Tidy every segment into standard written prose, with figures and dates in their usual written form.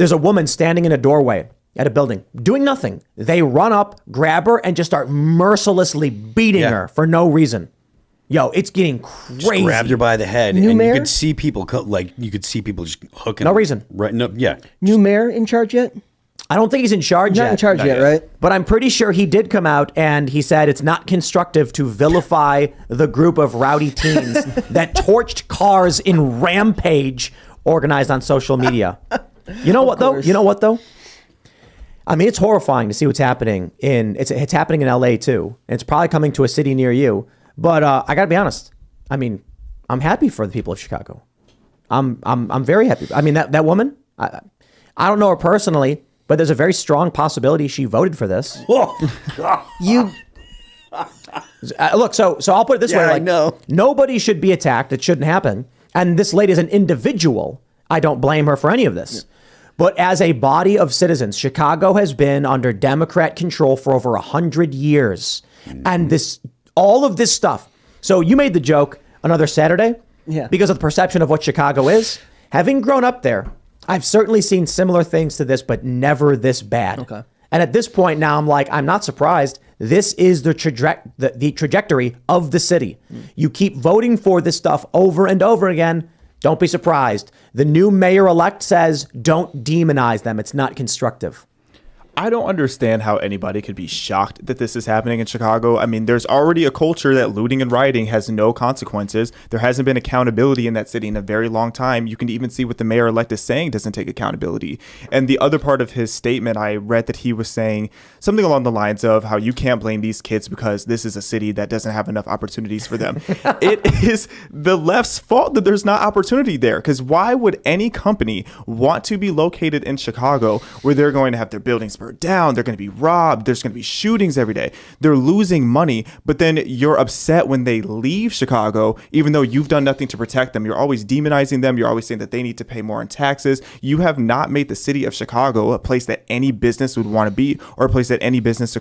There's a woman standing in a doorway at a building doing nothing. They run up, grab her, and just start mercilessly beating her for no reason. Yo, it's getting crazy. Just grabbed her by the head, New and mayor? you could see people just hooking. No reason. Right? No. Yeah. New mayor in charge yet? I don't think he's in charge yet. Not in charge yet, right? But I'm pretty sure he did come out and he said it's not constructive to vilify the group of rowdy teens that torched cars in Rampage organized on social media. You know what though? I mean, it's horrifying to see what's happening it's happening in LA too. And it's probably coming to a city near you. But I gotta be honest. I mean, I'm happy for the people of Chicago. I'm very happy. I mean, that woman, I don't know her personally, but there's a very strong possibility she voted for this. You Look, so I'll put it this way: I know. Nobody should be attacked. It shouldn't happen. And this lady is an individual. I don't blame her for any of this. But as a body of citizens, Chicago has been under Democrat control for over 100 years, and all of this stuff. So you made the joke another Saturday, because of the perception of what Chicago is. Having grown up there, I've certainly seen similar things to this, but never this bad. Okay. And at this point now, I'm like, I'm not surprised. This is the trajectory of the city. You keep voting for this stuff over and over again. Don't be surprised. The new mayor-elect says, don't demonize them. It's not constructive. I don't understand how anybody could be shocked that this is happening in Chicago. I mean, there's already a culture that looting and rioting has no consequences. There hasn't been accountability in that city in a very long time. You can even see what the mayor-elect is saying doesn't take accountability. And the other part of his statement, I read that he was saying something along the lines of how you can't blame these kids because this is a city that doesn't have enough opportunities for them. It is the left's fault that there's not opportunity there, because why would any company want to be located in Chicago where they're going to have their buildings burned down, they're going to be robbed, there's going to be shootings every day, they're losing money, but then you're upset when they leave Chicago, even though you've done nothing to protect them. You're always demonizing them. You're always saying that they need to pay more in taxes. You have not made the city of Chicago a place that any business would want to be, or a place that any business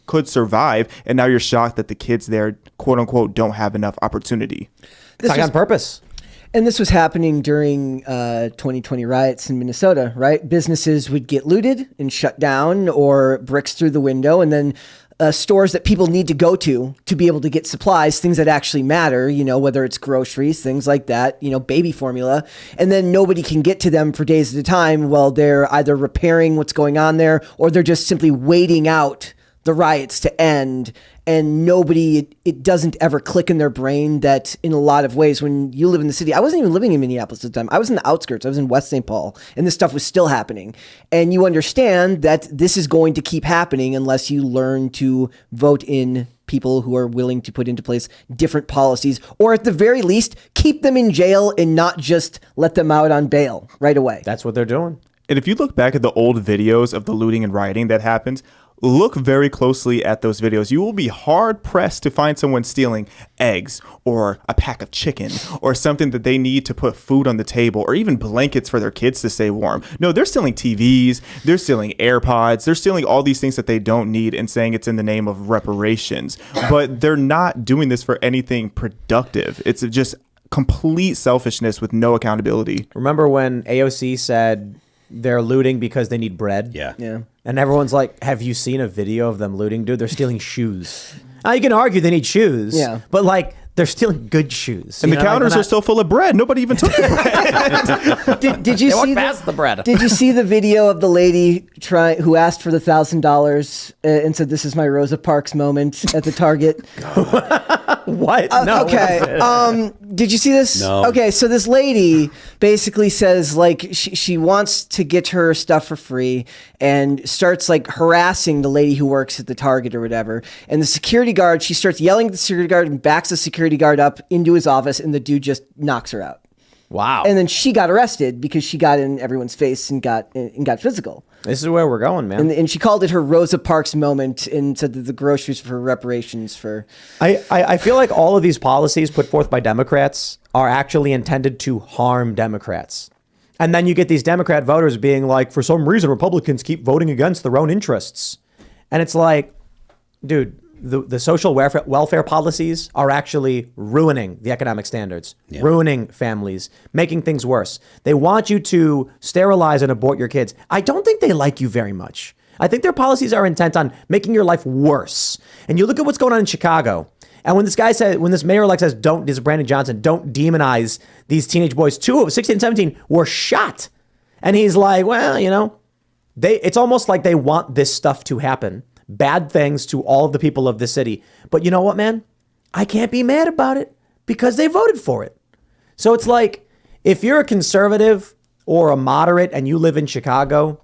could survive. And now you're shocked that the kids there, quote unquote, don't have enough opportunity. It's like on purpose. And this was happening during 2020 riots in Minnesota, right? Businesses would get looted and shut down, or bricks through the window, and then stores that people need to go to be able to get supplies, things that actually matter, you know, whether it's groceries, things like that, you know, baby formula, and then nobody can get to them for days at a time while they're either repairing what's going on there, or they're just simply waiting out the riots to end. And nobody, it doesn't ever click in their brain that in a lot of ways, when you live in the city, I wasn't even living in Minneapolis at the time. I was in the outskirts. I was in West St. Paul, and this stuff was still happening. And you understand that this is going to keep happening unless you learn to vote in people who are willing to put into place different policies, or at the very least, keep them in jail and not just let them out on bail right away. That's what they're doing. And if you look back at the old videos of the looting and rioting that happened, look very closely at those videos. You will be hard pressed to find someone stealing eggs or a pack of chicken or something that they need to put food on the table, or even blankets for their kids to stay warm. No, they're stealing TVs, they're stealing AirPods, they're stealing all these things that they don't need and saying it's in the name of reparations. But they're not doing this for anything productive. It's just complete selfishness with no accountability. Remember when AOC said they're looting because they need bread? Yeah. And everyone's like, have you seen a video of them looting? Dude, they're stealing shoes. Now, you can argue they need shoes. Yeah. But, like, they're stealing good shoes. And the counters are still full of bread. Nobody even took the bread. Did you They walked see past the bread. Did you see the video of the lady who asked for the $1,000 and said, "This is my Rosa Parks moment" at the Target? What? No. Okay. Did you see this? No. Okay. So this lady basically says, like, she wants to get her stuff for free and starts like harassing the lady who works at the Target or whatever. And the security guard, she starts yelling at the security guard and backs the security guard up into his office, and the dude just knocks her out. Wow. And then she got arrested because she got in everyone's face and got physical. This is where we're going, man. And she called it her Rosa Parks moment and said that the groceries for reparations for... I feel like all of these policies put forth by Democrats are actually intended to harm Democrats. And then you get these Democrat voters being like, for some reason, Republicans keep voting against their own interests. And it's like, dude, the social welfare policies are actually ruining the economic standards, ruining families, making things worse. They want you to sterilize and abort your kids. I don't think they like you very much. I think their policies are intent on making your life worse. And you look at what's going on in Chicago. And when this mayor-elect says, this is Brandon Johnson, don't demonize these teenage boys. 2 of 16 and 17 were shot. And he's like, well, it's almost like they want this stuff to happen. Bad things to all of the people of the city. But you know what, man? I can't be mad about it because they voted for it. So it's like, if you're a conservative or a moderate and you live in Chicago,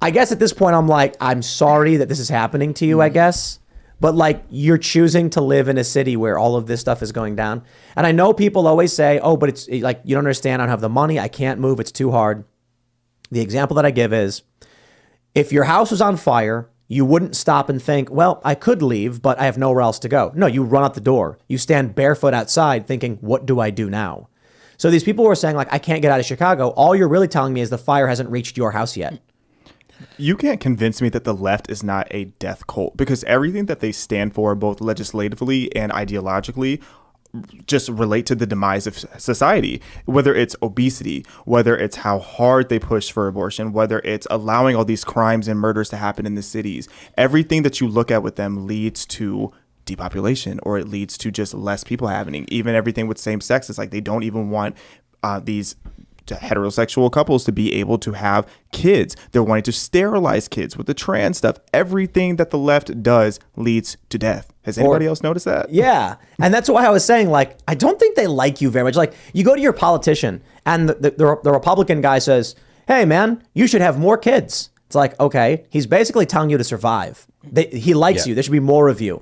I guess at this point I'm like, I'm sorry that this is happening to you, I guess. But like, you're choosing to live in a city where all of this stuff is going down. And I know people always say, oh, but it's like, you don't understand. I don't have the money. I can't move. It's too hard. The example that I give is, if your house was on fire, you wouldn't stop and think, well, I could leave, but I have nowhere else to go. No, you run out the door. You stand barefoot outside thinking, what do I do now? So these people were saying, like, I can't get out of Chicago. All you're really telling me is the fire hasn't reached your house yet. You can't convince me that the left is not a death cult, because everything that they stand for, both legislatively and ideologically, just relate to the demise of society, whether it's obesity, whether it's how hard they push for abortion, whether it's allowing all these crimes and murders to happen in the cities. Everything that you look at with them leads to depopulation, or it leads to just less people happening. Even everything with same sex, it's like they don't even want these heterosexual couples to be able to have kids. They're wanting to sterilize kids with the trans stuff. Everything that the left does leads to death. Has anybody else noticed that? Yeah. And that's why I was saying, like, I don't think they like you very much. Like, you go to your politician and the Republican guy says, hey, man, you should have more kids. It's like, okay, he's basically telling you to survive. He likes you. There should be more of you.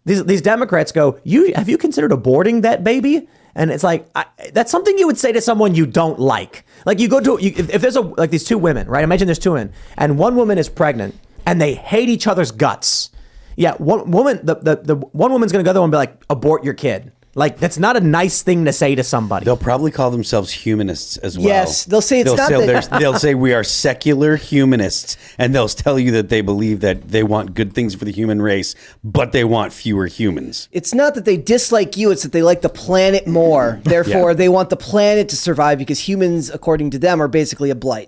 These Democrats go, have you considered aborting that baby? And it's like, that's something you would say to someone you don't like. Like, you go to, if there's like these 2 women, right? Imagine there's 2 women and one woman is pregnant and they hate each other's guts. Yeah, one woman, the one woman's going to go there and be like, abort your kid. Like, that's not a nice thing to say to somebody. They'll probably call themselves humanists as well. Yes, they'll say they'll say we are secular humanists, and they'll tell you that they believe that they want good things for the human race, but they want fewer humans. It's not that they dislike you, it's that they like the planet more. Therefore, they want the planet to survive because humans, according to them, are basically a blight.